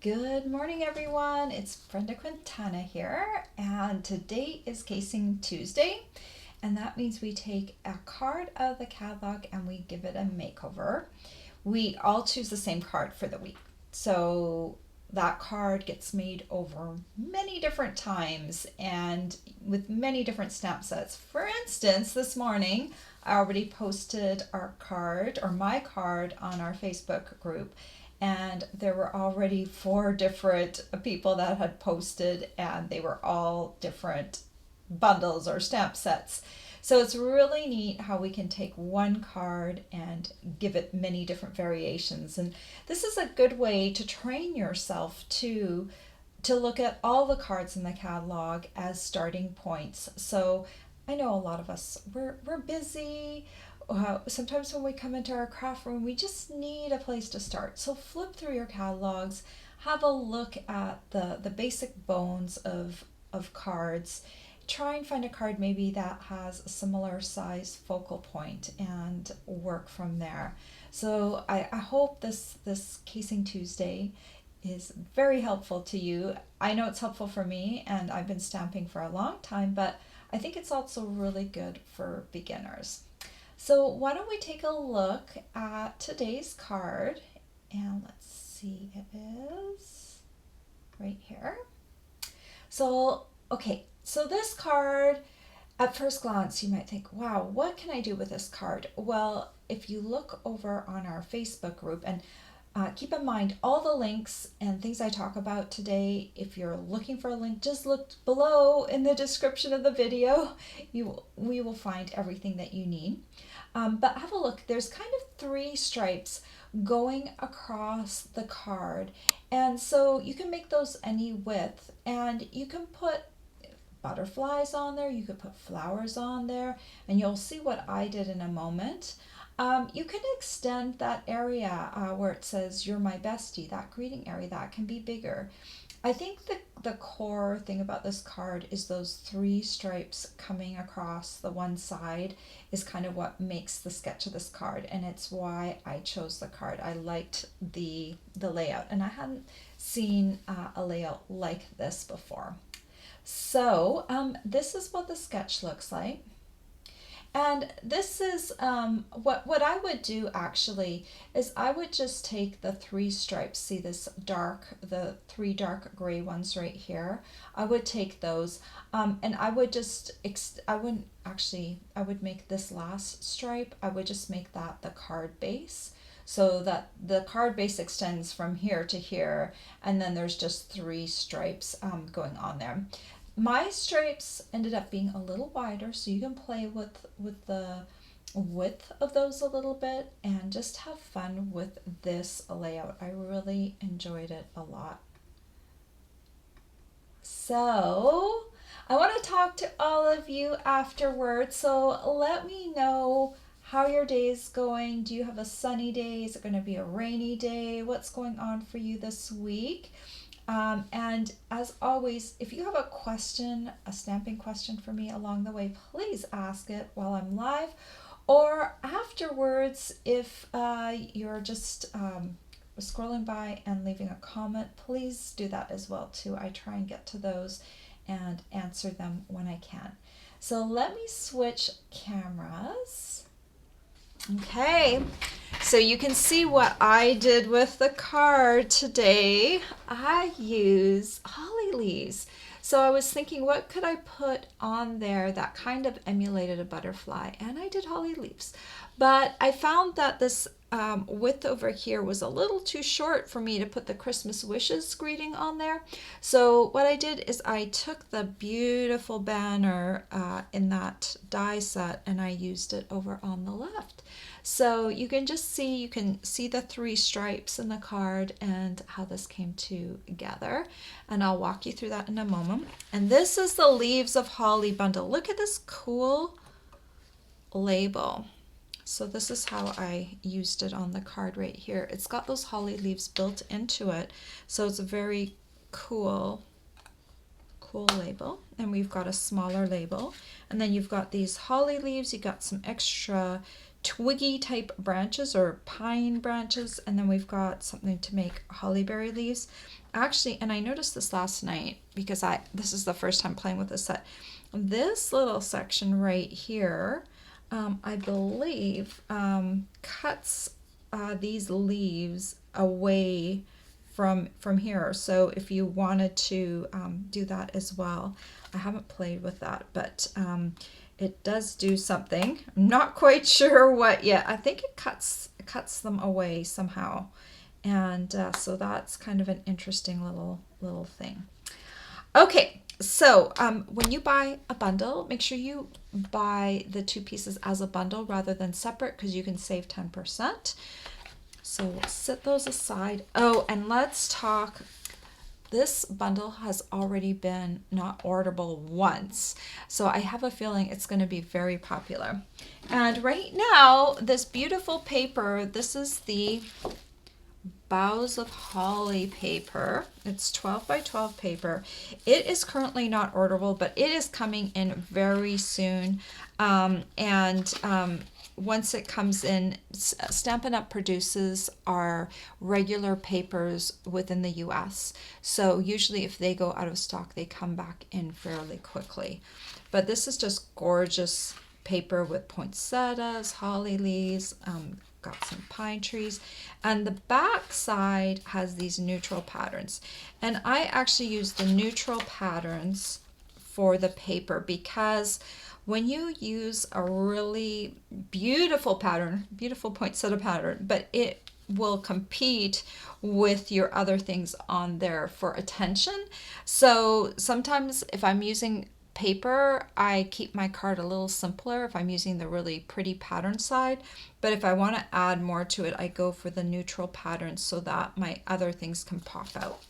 Good morning, everyone. It's Brenda Quintana here, and today is Casing Tuesday, and that means we take a card out of the catalog and we give it a makeover. We all choose the same card for the week, so that card gets made over many different times and with many different stamp sets. For instance, this morning I already posted our card or my card on our Facebook group, and there were already 4 different people that had posted, and they were all different bundles or stamp sets. So it's really neat how we can take one card and give it many different variations. And this is a good way to train yourself to look at all the cards in the catalog as starting points. So I know a lot of us, we're busy. Sometimes when we come into our craft room, we just need a place to start. So flip through your catalogs, have a look at the basic bones of cards. Try and find a card maybe that has a similar size focal point and work from there. So I hope this Casing Tuesday is very helpful to you. I know it's helpful for me, and I've been stamping for a long time, but I think it's also really good for beginners. So why don't we take a look at today's card, and let's see, it is right here. So, okay, so this card, at first glance, you might think, wow, what can I do with this card? Well, if you look over on our Facebook group, and keep in mind all the links and things I talk about today, if you're looking for a link, just look below in the description of the video. We will find everything that you need. But have a look, there's kind of 3 stripes going across the card. And so you can make those any width, and you can put butterflies on there, you could put flowers on there, and you'll see what I did in a moment. You can extend that area where it says "You're my bestie," that greeting area, that can be bigger. I think the core thing about this card is those 3 stripes coming across the one side is kind of what makes the sketch of this card, and it's why I chose the card. I liked the layout, and I hadn't seen a layout like this before. So this is what the sketch looks like. And this is what I would do actually is I would just take the 3 stripes. See this the 3 dark gray ones right here. I would take those and I would just, I would make this last stripe, I would just make that the card base, so that the card base extends from here to here, and then there's just 3 stripes going on there. My stripes ended up being a little wider, so you can play with the width of those a little bit and just have fun with this layout. I really enjoyed it a lot. So I want to talk to all of you afterwards, so let me know how your day is going. Do you have a sunny day? Is it going to be a rainy day? What's going on for you this week? And as always, if you have a question, a stamping question for me along the way, please ask it while I'm live or afterwards. If you're just scrolling by and leaving a comment, please do that as well too. I try and get to those and answer them when I can. So let me switch cameras. Okay, so you can see what I did with the card today. I use holly leaves. So I was thinking, what could I put on there that kind of emulated a butterfly? And I did holly leaves. But I found that this width over here was a little too short for me to put the Christmas wishes greeting on there. So what I did is I took the beautiful banner in that die set and I used it over on the left. So you can see the 3 stripes in the card and how this came together. And I'll walk you through that in a moment. And this is the Leaves of Holly bundle. Look at this cool label. So this is how I used it on the card right here. It's got those holly leaves built into it. So it's a very cool label. And we've got a smaller label. And then you've got these holly leaves. You got some extra twiggy type branches or pine branches, and then we've got something to make hollyberry leaves. Actually, and I noticed this last night because this is the first time playing with this set. This little section right here, I believe, cuts these leaves away from here. So if you wanted to do that as well, I haven't played with that, but it does do something. I'm not quite sure what yet. I think it cuts them away somehow, and so that's kind of an interesting little thing. Okay, so when you buy a bundle, make sure you buy the 2 pieces as a bundle rather than separate, because you can save 10%. So we'll set those aside. Oh, and let's talk. This bundle has already been not orderable once, so I have a feeling it's going to be very popular. And right now, this beautiful paper, this is the Boughs of Holly paper. It's 12 by 12 paper. It is currently not orderable, but it is coming in very soon. Once it comes in, Stampin' Up! Produces our regular papers within the US. So usually if they go out of stock, they come back in fairly quickly. But this is just gorgeous paper with poinsettias, holly leaves, got some pine trees, and the back side has these neutral patterns. And I actually use the neutral patterns for the paper because when you use a really beautiful pattern, beautiful poinsettia pattern, but it will compete with your other things on there for attention. So sometimes if I'm using paper, I keep my card a little simpler if I'm using the really pretty pattern side. But if I want to add more to it, I go for the neutral patterns so that my other things can pop out.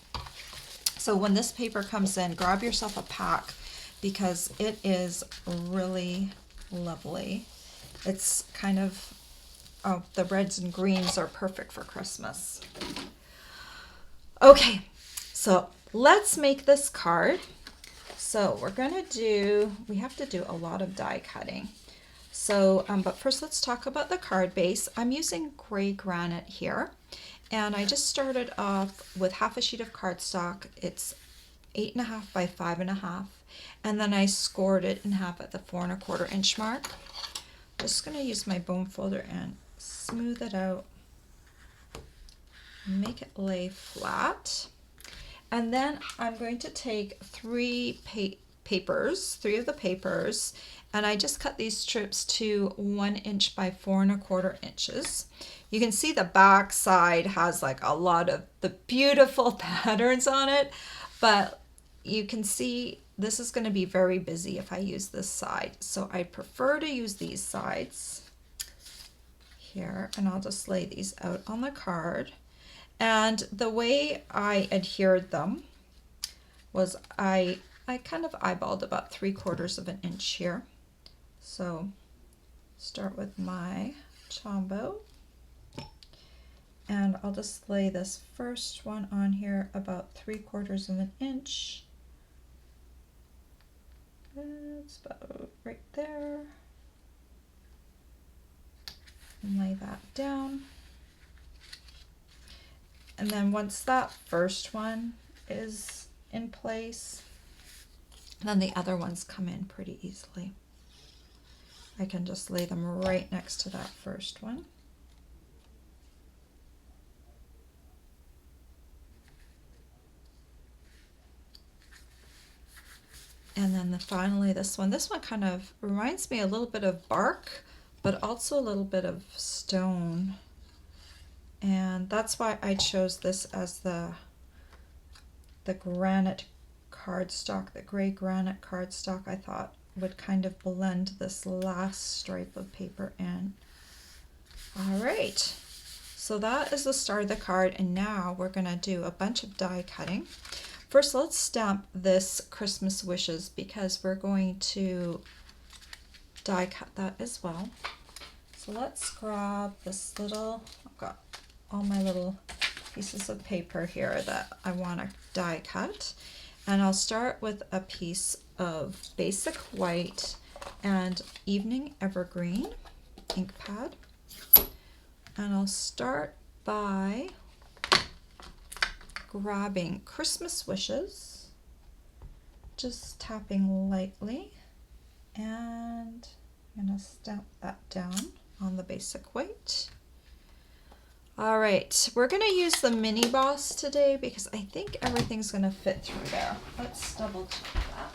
So when this paper comes in, grab yourself a pack, because it is really lovely. It's kind of, oh, the reds and greens are perfect for Christmas. Okay, so let's make this card. So we have to do a lot of die cutting. So, but first let's talk about the card base. I'm using gray granite here, and I just started off with half a sheet of cardstock. It's 8.5 by 5.5. And then I scored it in half at the 4 1/4 inch mark. Just going to use my bone folder and smooth it out, make it lay flat. And then I'm going to take 3 of the papers, and I just cut these strips to 1 inch by 4 1/4 inches. You can see the back side has like a lot of the beautiful patterns on it, but you can see this is going to be very busy if I use this side. So I prefer to use these sides here, and I'll just lay these out on the card. And the way I adhered them was I kind of eyeballed about 3/4 inch here. So start with my Tombow, and I'll just lay this first one on here about 3/4 inch. It's about right there. And lay that down. And then once that first one is in place, then the other ones come in pretty easily. I can just lay them right next to that first one. And then finally this one kind of reminds me a little bit of bark, but also a little bit of stone. And that's why I chose this as the granite cardstock, the gray granite cardstock. I thought would kind of blend this last stripe of paper in. All right, so that is the start of the card, and now we're gonna do a bunch of die cutting. First, let's stamp this Christmas Wishes, because we're going to die cut that as well. So let's grab this little, I've got all my little pieces of paper here that I want to die cut. And I'll start with a piece of basic white and evening evergreen. ink pad. And I'll start by grabbing Christmas wishes, just tapping lightly, and I'm going to stamp that down on the basic white. All right, we're going to use the mini boss today because I think everything's going to fit through there. Let's double check that.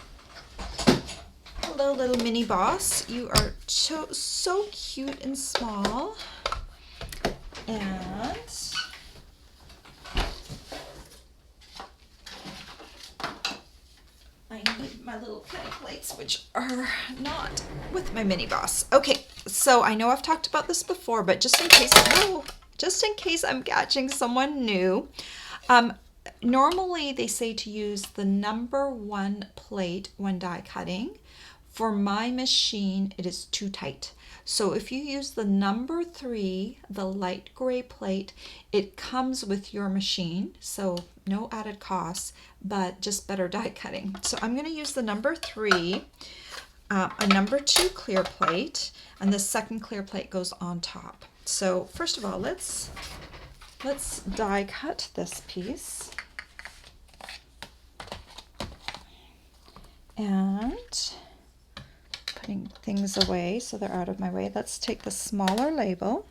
Hello, little mini boss. You are so cute and small. And I need my little penny plates, which are not with my mini boss. Okay, so I know I've talked about this before, but just in case I'm catching someone new, normally they say to use the number 1 plate when die cutting. For my machine, it is too tight. So if you use the number 3, the light gray plate, it comes with your machine. So no added costs, but just better die cutting. So I'm going to use the number 3, a number 2 clear plate, and the second clear plate goes on top. So first of all, let's die cut this piece. And putting things away so they're out of my way. Let's take the smaller label.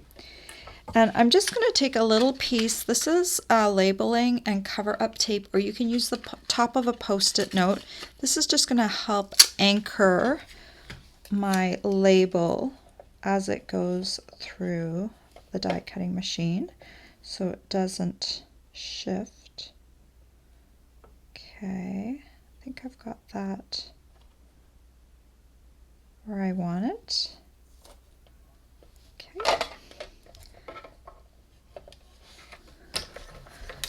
And I'm just going to take a little piece. This is labeling and cover up tape, or you can use the top of a Post-it note. This is just going to help anchor my label as it goes through the die cutting machine so it doesn't shift. Okay, I think I've got that where I want it. Okay.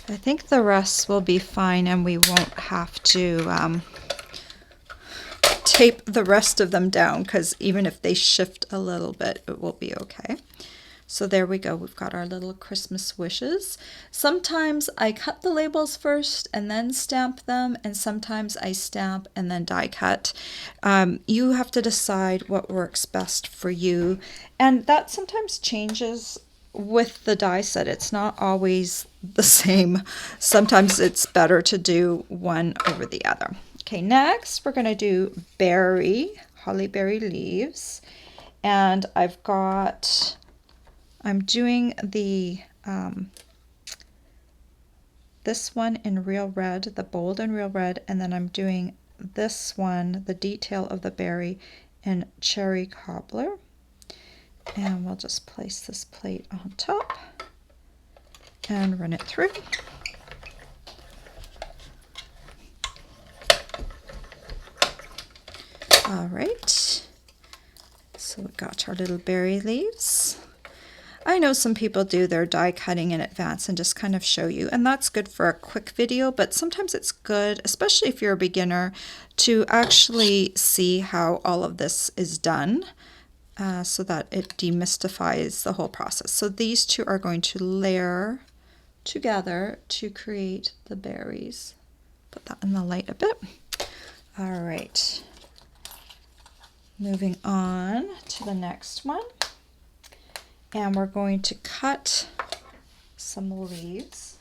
I think the rest will be fine and we won't have to tape the rest of them down, because even if they shift a little bit, it will be okay. So there we go. We've got our little Christmas wishes. Sometimes I cut the labels first and then stamp them, and sometimes I stamp and then die cut. You have to decide what works best for you. And that sometimes changes with the die set. It's not always the same. Sometimes it's better to do one over the other. Okay, next we're going to do holly berry leaves. And I'm doing the this one in real red, the bold and real red, and then I'm doing this one, the detail of the berry, in cherry cobbler. And we'll just place this plate on top and run it through. All right, so we got our little berry leaves. I know some people do their die cutting in advance and just kind of show you, and that's good for a quick video, but sometimes it's good, especially if you're a beginner, to actually see how all of this is done so that it demystifies the whole process. So these two are going to layer together to create the berries. Put that in the light a bit. All right, moving on to the next one. And we're going to cut some leaves.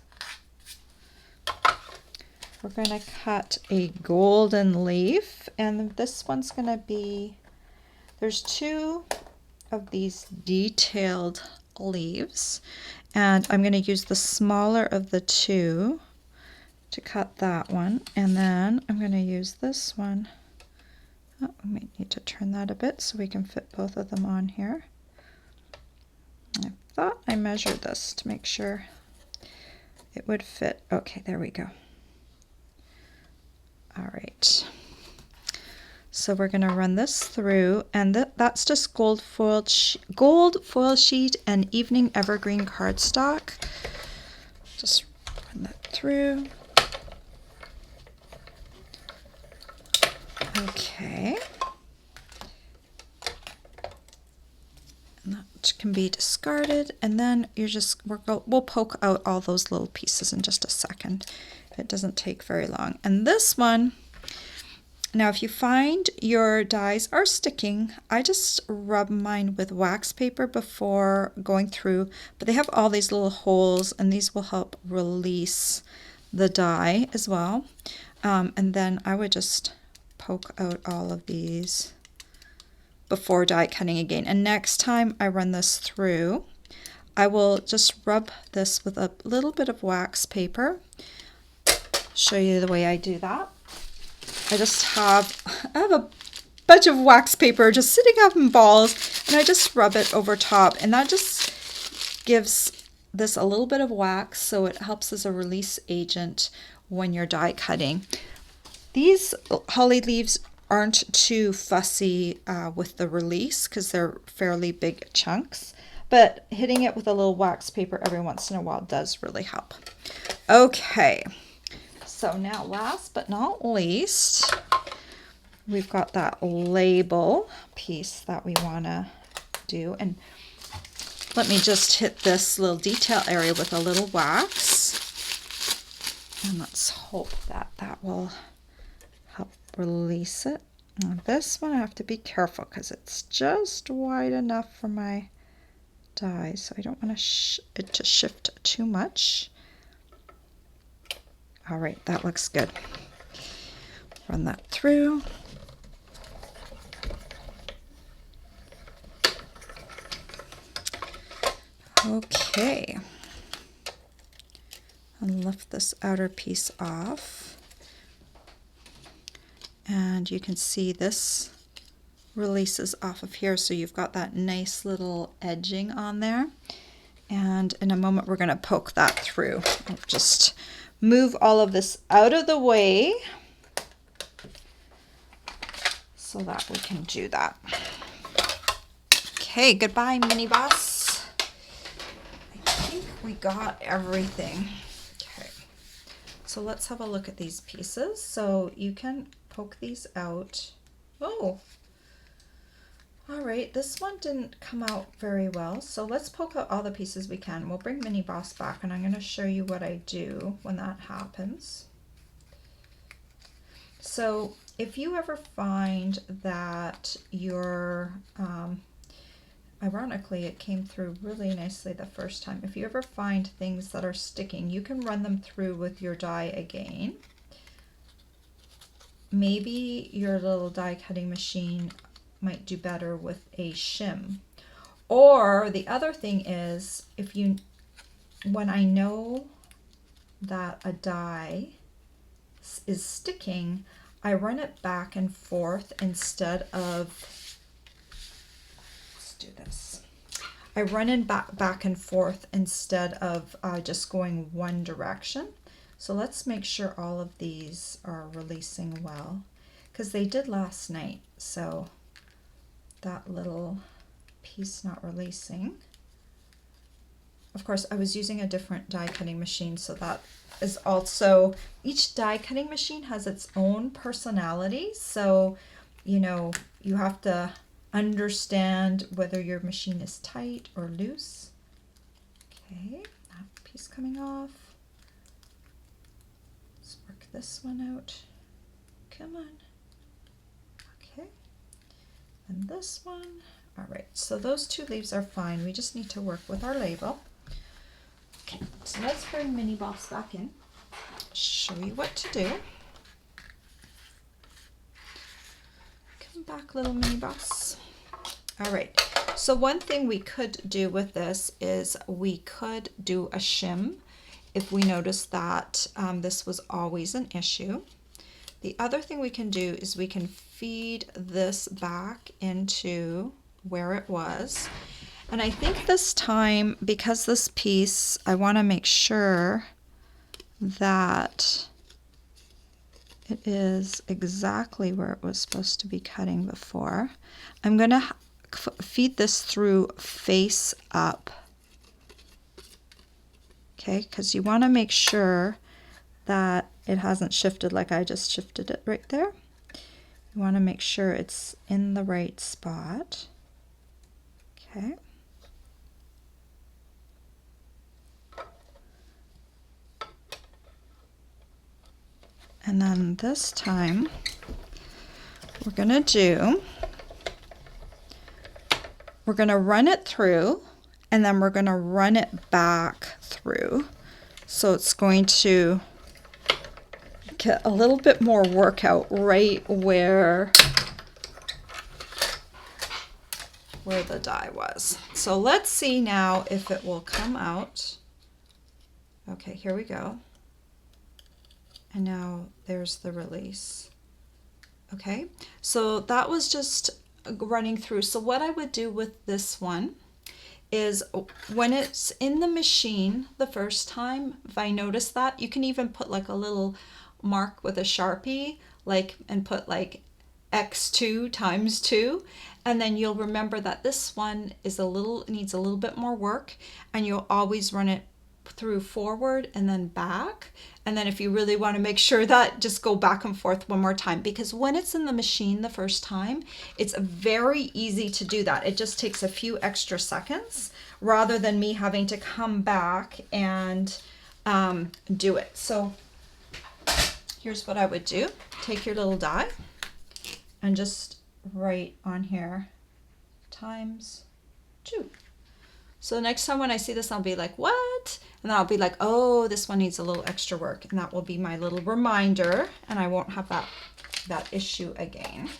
We're going to cut a golden leaf, and this one's going to be, there's 2 of these detailed leaves, and I'm going to use the smaller of the 2 to cut that one, and then I'm going to use this one. Oh, we might need to turn that a bit so we can fit both of them on here. I thought I measured this to make sure it would fit. Okay, there we go. All right. So we're going to run this through, and that's just gold foil sheet and evening evergreen cardstock. Just run that through. Okay. And that can be discarded, and then we'll poke out all those little pieces in just a second. It doesn't take very long. And this one, Now, if you find your dies are sticking, I just rub mine with wax paper before going through, but they have all these little holes, and these will help release the die as well. And then I would just poke out all of these before die cutting again. And next time I run this through, I will just rub this with a little bit of wax paper. Show you the way I do that. I have a bunch of wax paper just sitting up in balls, and I just rub it over top, and that just gives this a little bit of wax, so it helps as a release agent when you're die cutting. These holly leaves aren't too fussy with the release because they're fairly big chunks, but hitting it with a little wax paper every once in a while does really help. Okay. So now, last but not least, we've got that label piece that we want to do. And let me just hit this little detail area with a little wax. And let's hope that that will help release it. Now this one I have to be careful because it's just wide enough for my die. So I don't want it to shift too much. All right, that looks good. Run that through. Okay. And lift this outer piece off. And you can see this releases off of here, so you've got that nice little edging on there. And in a moment we're going to poke that through. I'll just move all of this out of the way so that we can do that. Okay, goodbye, Mini Boss. I think we got everything. Okay, so let's have a look at these pieces. So you can poke these out. Oh, all right, this one didn't come out very well, so let's poke out all the pieces we can. We'll bring Mini Boss back, and I'm going to show you what I do when that happens. So if you ever find that your, ironically it came through really nicely the first time, if you ever find things that are sticking, you can run them through with your die again. Maybe your little die cutting machine might do better with a shim. Or the other thing is, when I know that a die is sticking, I run it back and forth instead of, let's do this. I run it back and forth instead of just going one direction. So let's make sure all of these are releasing well, because they did last night. So that little piece not releasing. Of course, I was using a different die cutting machine, so that is also, each die cutting machine has its own personality. So, you know, you have to understand whether your machine is tight or loose. Okay, that piece coming off. Let's work this one out. Come on. Okay. And this one. All right, so those two leaves are fine. We just need to work with our label. Okay, so let's bring Mini Boss back in. Show you what to do. Come back, little Mini Boss. All right, so one thing we could do with this is we could do a shim if we notice that this was always an issue. The other thing we can do is we can feed this back into where it was. And I think this time, because this piece, I want to make sure that it is exactly where it was supposed to be cutting before. I'm going to feed this through face up. Okay, because you want to make sure that it hasn't shifted like I just shifted it right there. You want to make sure it's in the right spot. Okay. And then this time, we're gonna do, we're gonna run it through and then we're gonna run it back through. So it's going to get a little bit more workout right where the die was. So let's see now if it will come out. Okay, here we go. And now there's the release. Okay, so that was just running through. So what I would do with this one is when it's in the machine the first time, if I notice that, you can even put like a little mark with a Sharpie, like, and put like x2 times 2, and then you'll remember that this one is needs a little bit more work, and you'll always run it through forward and then back. And then if you really want to make sure that, just go back and forth one more time, because when it's in the machine the first time, it's very easy to do that. It just takes a few extra seconds rather than me having to come back and do it. So here's what I would do. Take your little die and just write on here times 2. So next time when I see this, I'll be like, what? And then I'll be like, oh, this one needs a little extra work. And that will be my little reminder, and I won't have that issue again.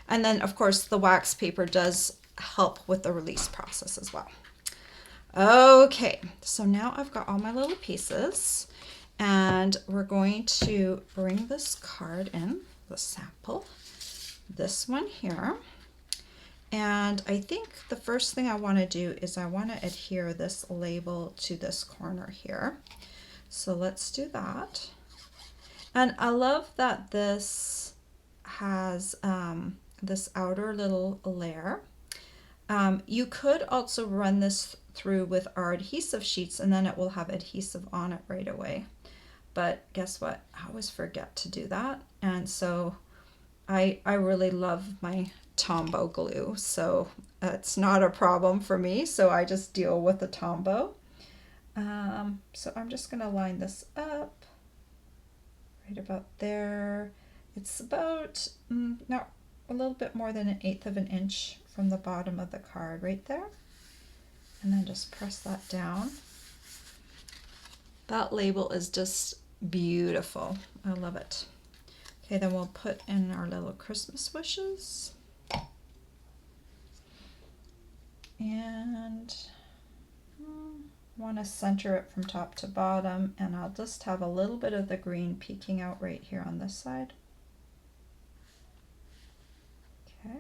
And then, of course, the wax paper does help with the release process as well. Okay, so now I've got all my little pieces, and we're going to bring this card in, the sample, this one here. And I think the first thing I want to do is I want to adhere this label to this corner here. So let's do that. And I love that this has this outer little layer. You could also run this through with our adhesive sheets, and then it will have adhesive on it right away. But guess what? I always forget to do that. And so I really love my Tombow glue, so it's not a problem for me, so I just deal with the Tombow. So I'm just going to line this up right about there. It's about not a little bit more than 1/8 of an inch from the bottom of the card right there, and then just press that down. That label is just beautiful. I love it. Okay, then we'll put in our little Christmas wishes. And want to center it from top to bottom, and I'll just have a little bit of the green peeking out right here on this side. Okay.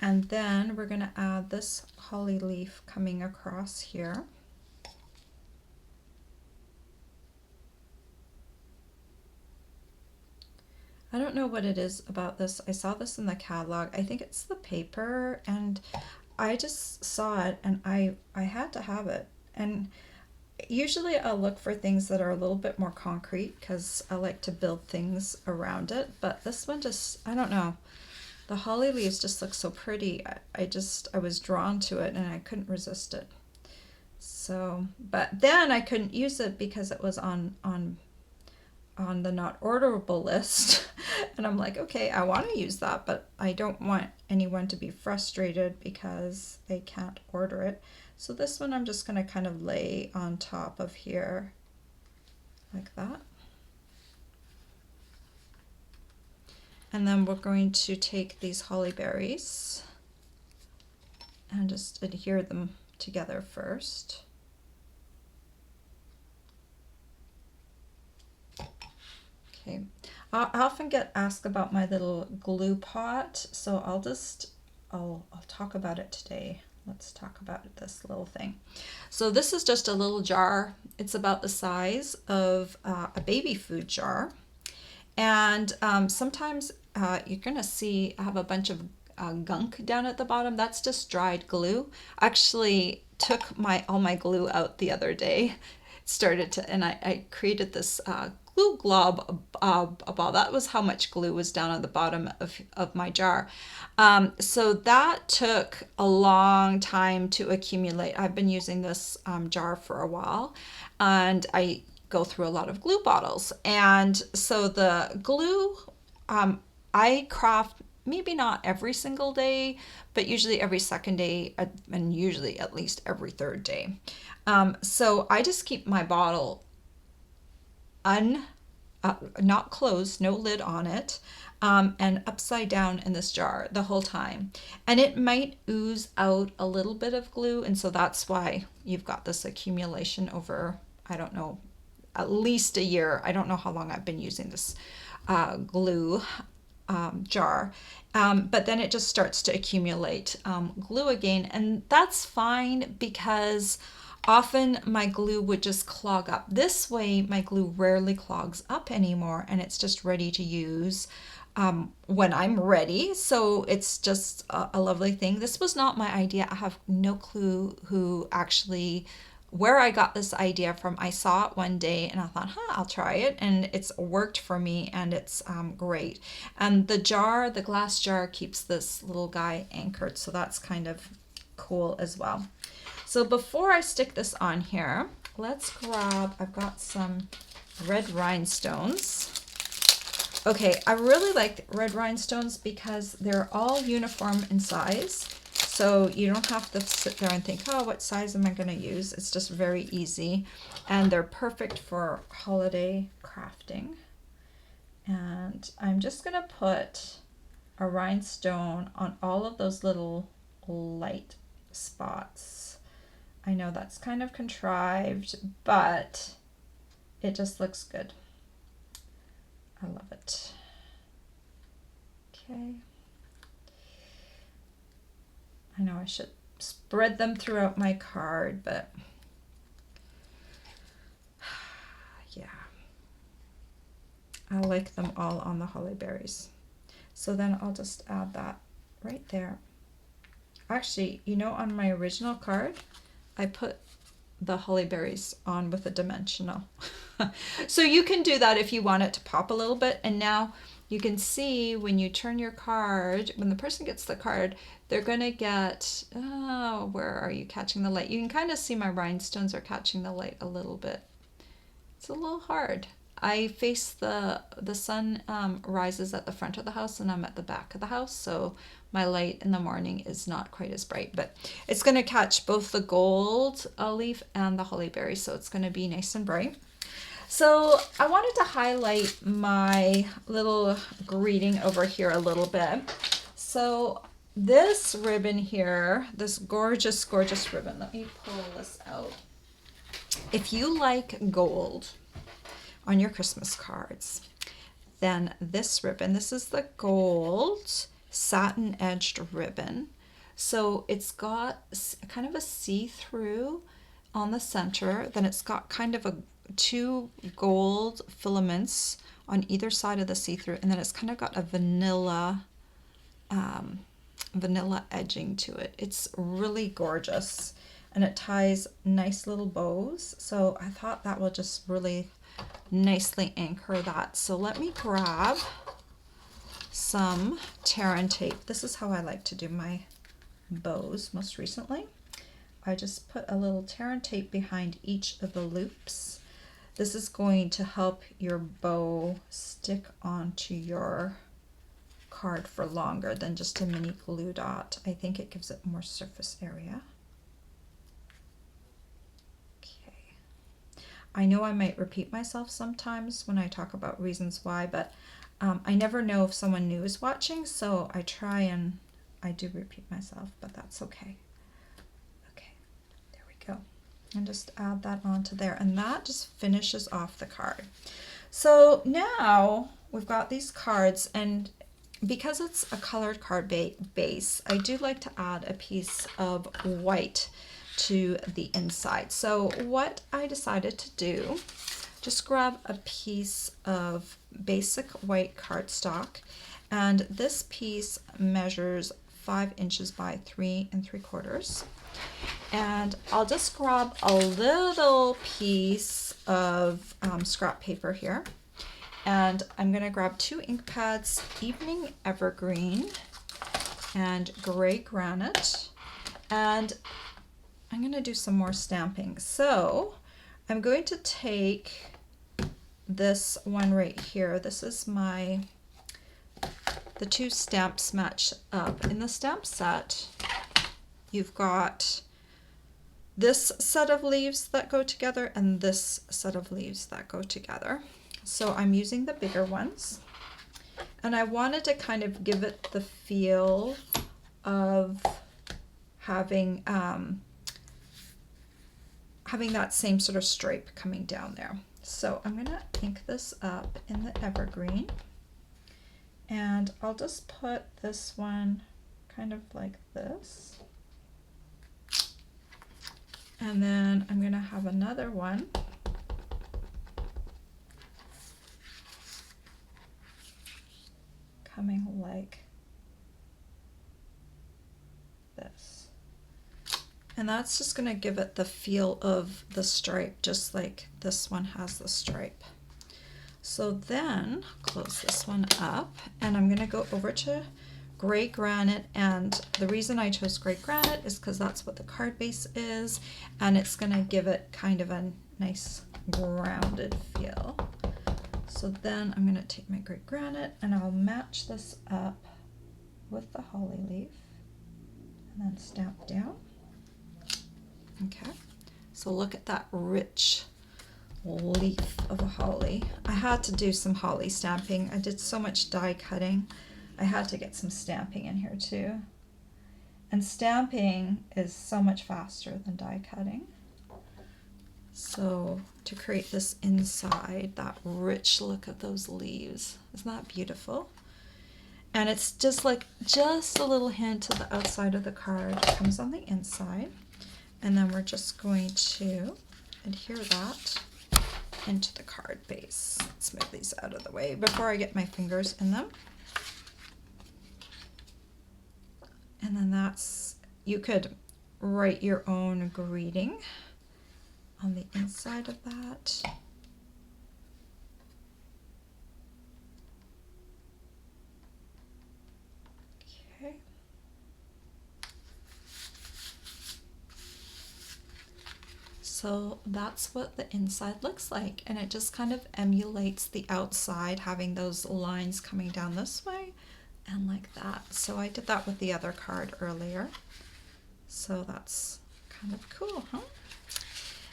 And then we're going to add this holly leaf coming across here. I don't know what it is about this. I saw this in the catalog. I think it's the paper, and I just saw it and I had to have it. And usually I'll look for things that are a little bit more concrete because I like to build things around it. But this one just, I don't know. The holly leaves just look so pretty. I was drawn to it and I couldn't resist it. So, but then I couldn't use it because it was on the not orderable list. And I'm like, okay, I want to use that, but I don't want anyone to be frustrated because they can't order it. So this one I'm just going to kind of lay on top of here like that. And then we're going to take these holly berries and just adhere them together first. Okay, I often get asked about my little glue pot, so I'll talk about it today. Let's talk about this little thing. So this is just a little jar. It's about the size of a baby food jar. And sometimes you're gonna see I have a bunch of gunk down at the bottom. That's just dried glue. I actually took all my glue out the other day. And I created this glue glob ball. That was how much glue was down on the bottom of my jar. So that took a long time to accumulate. I've been using this jar for a while, and I go through a lot of glue bottles. And so the glue I craft maybe not every single day, but usually every second day, and usually at least every third day. So I just keep my bottle un not closed, no lid on it, and upside down in this jar the whole time. And it might ooze out a little bit of glue, and so that's why you've got this accumulation over, I don't know, at least a year. I don't know how long I've been using this glue jar. But then it just starts to accumulate glue again, and that's fine because often my glue would just clog up. This way, my glue rarely clogs up anymore, and it's just ready to use when I'm ready. So it's just a lovely thing. This was not my idea. I have no clue who actually where I got this idea from. I saw it one day and I thought, I'll try it. And it's worked for me, and it's great. And the jar, the glass jar, keeps this little guy anchored. So that's kind of cool as well. So before I stick this on here, let's grab, I've got some red rhinestones. Okay, I really like red rhinestones because they're all uniform in size. So you don't have to sit there and think, oh, what size am I going to use? It's just very easy. And they're perfect for holiday crafting. And I'm just going to put a rhinestone on all of those little light spots. I know that's kind of contrived, but it just looks good. I love it. Okay. I know I should spread them throughout my card, but yeah. I like them all on the holly berries. So then I'll just add that right there. Actually, you know, on my original card, I put the holly berries on with a dimensional. So you can do that if you want it to pop a little bit. And now you can see when you turn your card, when the person gets the card, they're going to get, oh, where are you catching the light? You can kind of see my rhinestones are catching the light a little bit. It's a little hard. I face the sun rises at the front of the house and I'm at the back of the house, so my light in the morning is not quite as bright, but it's going to catch both the gold leaf and the holly berry, so it's going to be nice and bright. So I wanted to highlight my little greeting over here a little bit. So this ribbon here, this gorgeous, gorgeous ribbon, let me pull this out. If you like gold on your Christmas cards, then this ribbon, this is the gold satin edged ribbon. So it's got kind of a see-through on the center, then it's got kind of a two gold filaments on either side of the see-through, and then it's kind of got a vanilla edging to it. It's really gorgeous, and it ties nice little bows, so I thought that will just really nicely anchor that. So let me grab some tear and tape. This is how I like to do my bows most recently. I just put a little tear and tape behind each of the loops. This is going to help your bow stick onto your card for longer than just a mini glue dot. I think it gives it more surface area. Okay. I know I might repeat myself sometimes when I talk about reasons why, but I never know if someone new is watching, so I try and I do repeat myself, but that's okay. Okay, there we go. And just add that onto there, and that just finishes off the card. So now we've got these cards, and because it's a colored card base, I do like to add a piece of white to the inside. So what I decided to do, just grab a piece of basic white cardstock, and this piece measures 5 inches by 3 3/4. And I'll just grab a little piece of scrap paper here, and I'm going to grab 2 ink pads, Evening Evergreen and Gray Granite, and I'm going to do some more stamping. So I'm going to take this one right here. This is my the two stamps match up. In the stamp set, you've got this set of leaves that go together and this set of leaves that go together. So I'm using the bigger ones. And I wanted to kind of give it the feel of having that same sort of stripe coming down there. So I'm gonna ink this up in the evergreen, and I'll just put this one kind of like this. And then I'm gonna have another one coming like this. And that's just going to give it the feel of the stripe, just like this one has the stripe. So then close this one up, and I'm going to go over to gray granite. And the reason I chose gray granite is because that's what the card base is, and it's going to give it kind of a nice grounded feel. So then I'm going to take my gray granite and I'll match this up with the holly leaf and then stamp down. Okay, so look at that rich leaf of a holly. I had to do some holly stamping. I did so much die cutting. I had to get some stamping in here too. And stamping is so much faster than die cutting. So to create this inside, that rich look of those leaves, isn't that beautiful? And it's just like just a little hint of the outside of the card comes on the inside. And then we're just going to adhere that into the card base. Let's move these out of the way before I get my fingers in them. And then that's, you could write your own greeting on the inside of that. Okay. So that's what the inside looks like, and it just kind of emulates the outside, having those lines coming down this way and like that. So I did that with the other card earlier. So that's kind of cool, huh?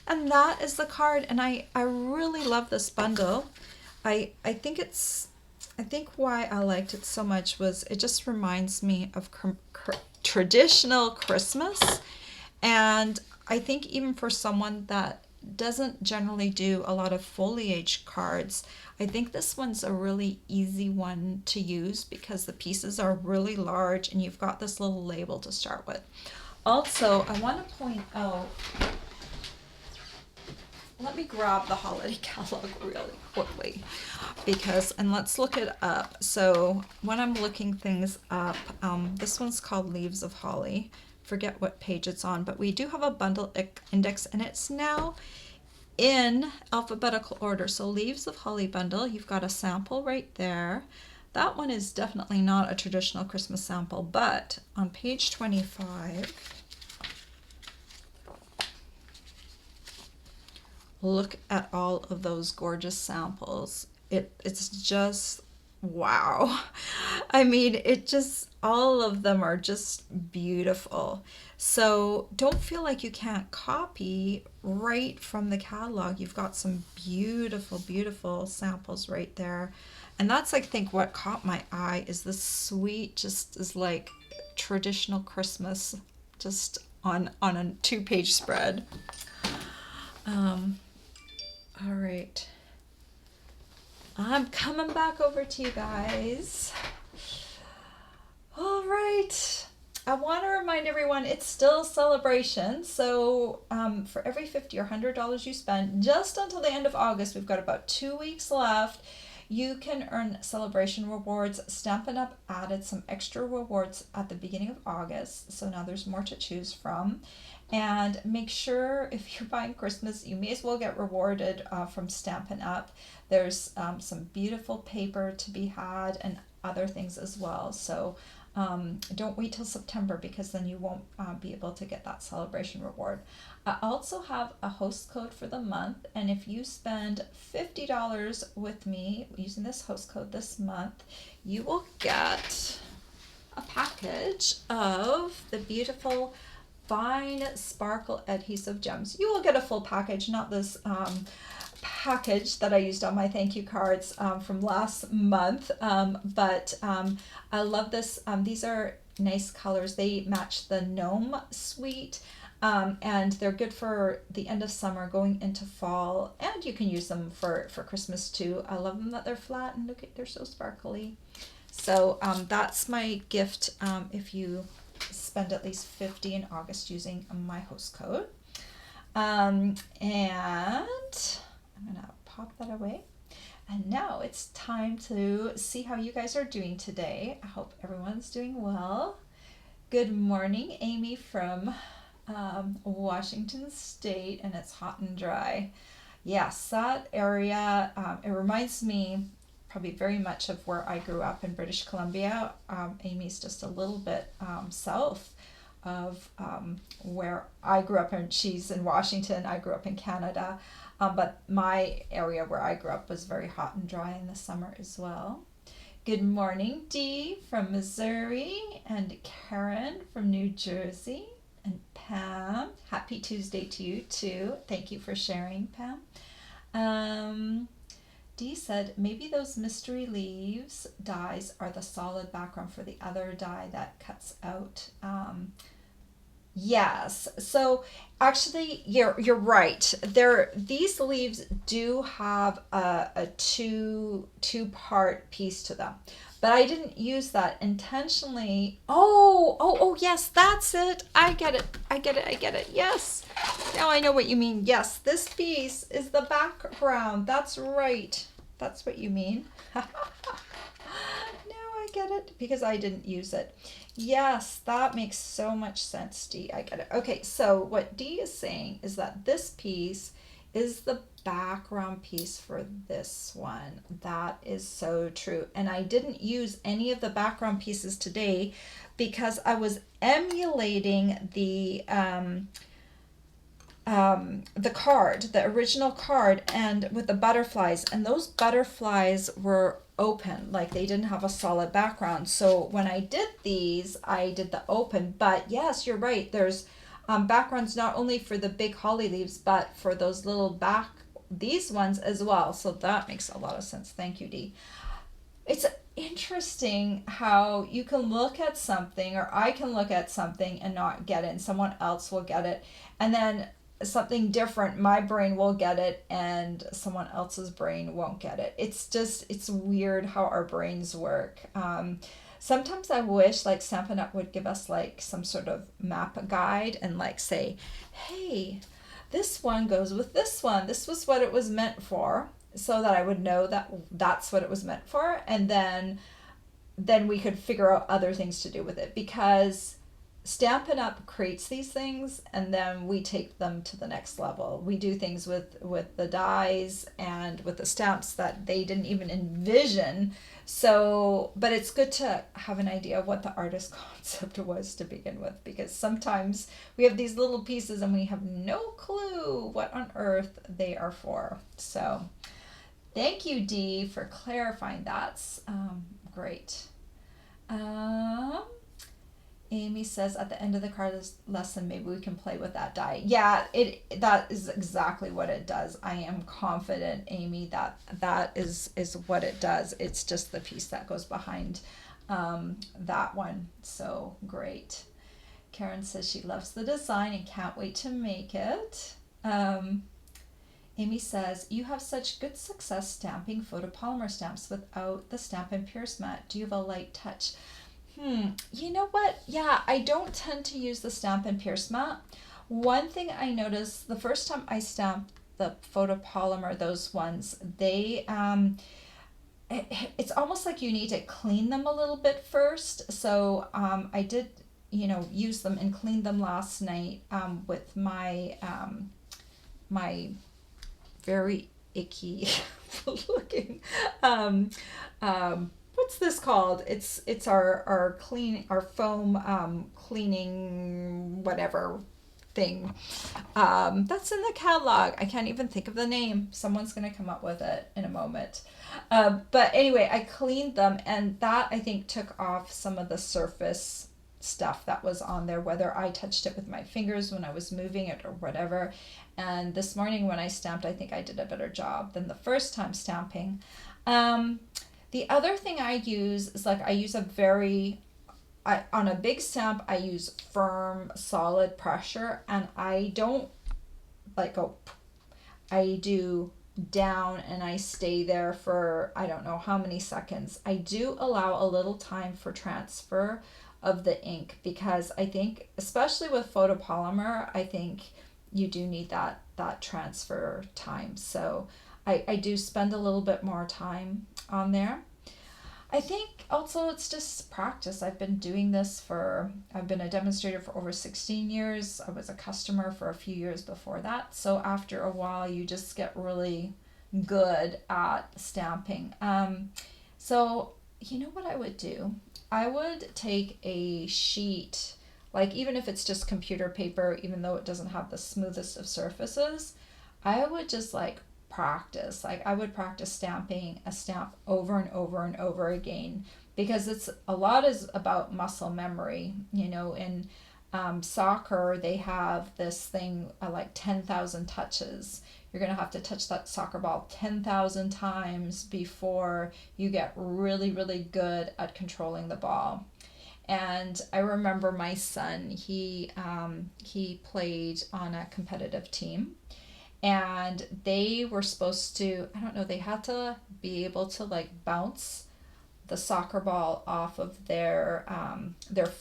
And that is the card, and I really love this bundle. I think why I liked it so much was it just reminds me of traditional Christmas, and I think even for someone that doesn't generally do a lot of foliage cards, I think this one's a really easy one to use because the pieces are really large and you've got this little label to start with. Also, I want to point out, let me grab the holiday catalog really quickly and let's look it up. So when I'm looking things up, this one's called Leaves of Holly. Forget what page it's on, but we do have a bundle index and it's now in alphabetical order. So Leaves of Holly bundle, you've got a sample right there. That one is definitely not a traditional Christmas sample, but on page 25, look at all of those gorgeous samples. It's just wow. I mean, all of them are just beautiful. So don't feel like you can't copy right from the catalog. You've got some beautiful, beautiful samples right there. And that's, I think, what caught my eye is this sweet, just is like traditional Christmas, just on a 2-page spread. All right. I'm coming back over to you guys. All right. I want to remind everyone it's still a celebration. So for every $50 or $100 you spend, just until the end of August, we've got about 2 weeks left. You can earn celebration rewards. Stampin' Up! Added some extra rewards at the beginning of August. So now there's more to choose from. And make sure if you're buying Christmas, you may as well get rewarded from Stampin' Up! There's some beautiful paper to be had and other things as well. So Don't wait till September because then you won't be able to get that celebration reward. I also have a host code for the month, and if you spend $50 with me using this host code this month, you will get a package of the beautiful fine sparkle adhesive gems. You will get a full package, not this package that I used on my thank you cards from last month, but I love this. These are nice colors. They match the gnome suite, and they're good for the end of summer going into fall, and you can use them for Christmas too. I love them that they're flat and look at, they're so sparkly. So that's my gift if you spend at least $50 in August using my host code. And I'm gonna pop that away. And now it's time to see how you guys are doing today. I hope everyone's doing well. Good morning, Amy from Washington State, and it's hot and dry. Yes, that area, it reminds me probably very much of where I grew up in British Columbia. Amy's just a little bit south of where I grew up, and she's in Washington. I grew up in Canada, but my area where I grew up was very hot and dry in the summer as well. Good morning, Dee from Missouri, and Karen from New Jersey, and Pam. Happy Tuesday to you too. Thank you for sharing, Pam. Dee said, maybe those mystery leaves dies are the solid background for the other die that cuts out. Yes, so actually you're right. These leaves do have a two-part piece to them. But I didn't use that intentionally. Oh, yes, that's it. I get it. Yes. Now I know what you mean. Yes, this piece is the background. That's right. That's what you mean. Now I get it because I didn't use it. Yes, that makes so much sense, Dee. I get it. Okay, so what Dee is saying is that this piece is the background piece for this one. That is so true. And I didn't use any of the background pieces today because I was emulating the card, the original card, and with the butterflies, and those butterflies were open, like they didn't have a solid background. So when I did these, I did the open. But yes, you're right. There's backgrounds not only for the big holly leaves, but for those little these ones as well. So that makes a lot of sense. Thank you, Dee. It's interesting how you can look at something, or I can look at something and not get it, and someone else will get it. And then something different, my brain will get it and someone else's brain won't get it. It's weird how our brains work. Sometimes I wish like Stampin' Up would give us like some sort of map guide and like say, hey, this one goes with this one. This was what it was meant for, so that I would know that that's what it was meant for. And then we could figure out other things to do with it, because Stampin' Up creates these things and then we take them to the next level. We do things with the dies and with the stamps that they didn't even envision. So, but it's good to have an idea of what the artist concept was to begin with, because sometimes we have these little pieces and we have no clue what on earth they are for. So thank you, Dee, for clarifying. That's great. Amy says at the end of the card lesson, maybe we can play with that die. Yeah, that is exactly what it does. I am confident, Amy, that is what it does. It's just the piece that goes behind that one. So great. Karen says she loves the design and can't wait to make it. Amy says, you have such good success stamping photopolymer stamps without the Stampin' Pierce mat. Do you have a light touch? You know what? Yeah, I don't tend to use the Stampin' Pierce mat. One thing I noticed the first time I stamped the photopolymer, those ones, they it's almost like you need to clean them a little bit first. So I did, use them and clean them last night with my my very icky looking what's this called? It's our our foam cleaning whatever thing. That's in the catalog. I can't even think of the name. Someone's gonna come up with it in a moment. But anyway, I cleaned them, and that I think took off some of the surface stuff that was on there, whether I touched it with my fingers when I was moving it or whatever. And this morning when I stamped, I think I did a better job than the first time stamping. Um, the other thing I use is like I use a very on a big stamp I use firm solid pressure, and I don't like go, I do down and I stay there for I don't know how many seconds. I do allow a little time for transfer of the ink because I think especially with photopolymer, I think you do need that transfer time. So I do spend a little bit more time on there. I think also it's just practice. I've been a demonstrator for over 16 years. I was a customer for a few years before that. So after a while, you just get really good at stamping. So you know what I would do? I would take a sheet, like even if it's just computer paper, even though it doesn't have the smoothest of surfaces, I would just like practice. Like I would practice stamping a stamp over and over and over again because it's a lot is about muscle memory. You know, in soccer, they have this thing like 10,000 touches. You're going to have to touch that soccer ball 10,000 times before you get really, really good at controlling the ball. And I remember my son, he played on a competitive team, and they were supposed to, I don't know, they had to be able to like bounce the soccer ball off of their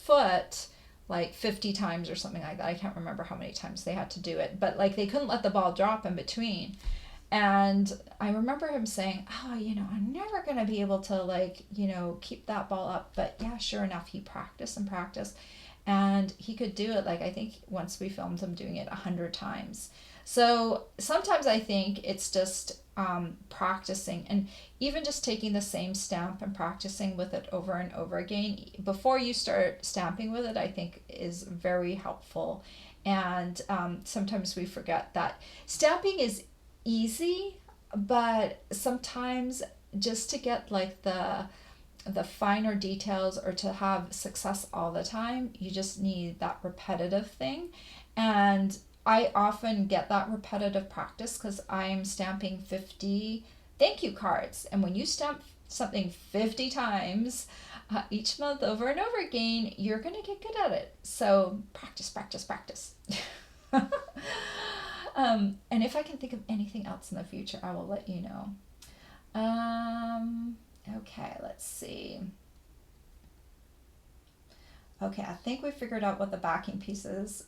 foot like 50 times or something like that. I can't remember how many times they had to do it, but like they couldn't let the ball drop in between. And I remember him saying, "Oh, I'm never going to be able to like, keep that ball up." But yeah, sure enough, he practiced and practiced, and he could do it. Like I think once we filmed him doing it 100 times. So sometimes I think it's just practicing, and even just taking the same stamp and practicing with it over and over again before you start stamping with it, I think is very helpful. And sometimes we forget that stamping is easy, but sometimes just to get like the finer details or to have success all the time, you just need that repetitive thing. And I often get that repetitive practice because I'm stamping 50 thank you cards. And when you stamp something 50 times each month over and over again, you're going to get good at it. So practice, practice, practice. And if I can think of anything else in the future, I will let you know. Okay, let's see. Okay, I think we figured out what the backing piece is.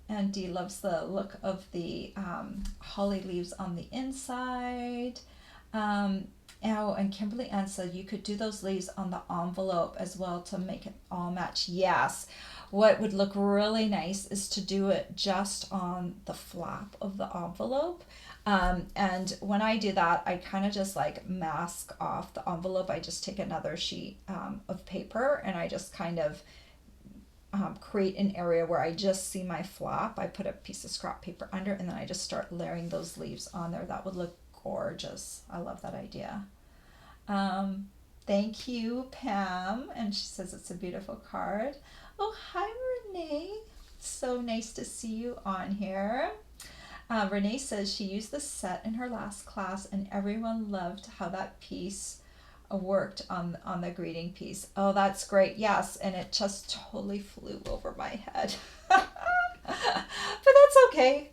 And Dee loves the look of the holly leaves on the inside. And Kimberly Ann said you could do those leaves on the envelope as well to make it all match. Yes. What would look really nice is to do it just on the flap of the envelope. And when I do that, I kind of just like mask off the envelope. I just take another sheet of paper and I just kind of create an area where I just see my flap. I put a piece of scrap paper under, and then I just start layering those leaves on there. That would look gorgeous. I love that idea. Thank you, Pam. And she says it's a beautiful card. Oh, hi, Renee. So nice to see you on here. Renee says she used the set in her last class, and everyone loved how that piece worked on the greeting piece. Oh, that's great. Yes, and it just totally flew over my head. But that's okay.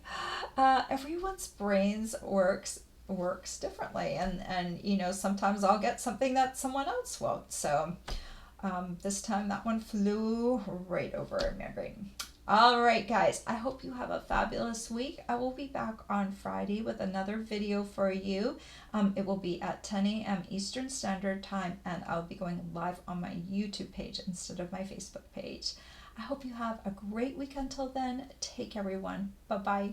Everyone's brains works differently, and sometimes I'll get something that someone else won't. So this time that one flew right over my brain. All right, guys, I hope you have a fabulous week. I will be back on Friday with another video for you. It will be at 10 a.m. Eastern Standard Time, and I'll be going live on my YouTube page instead of my Facebook page. I hope you have a great week until then. Take care, everyone. Bye-bye.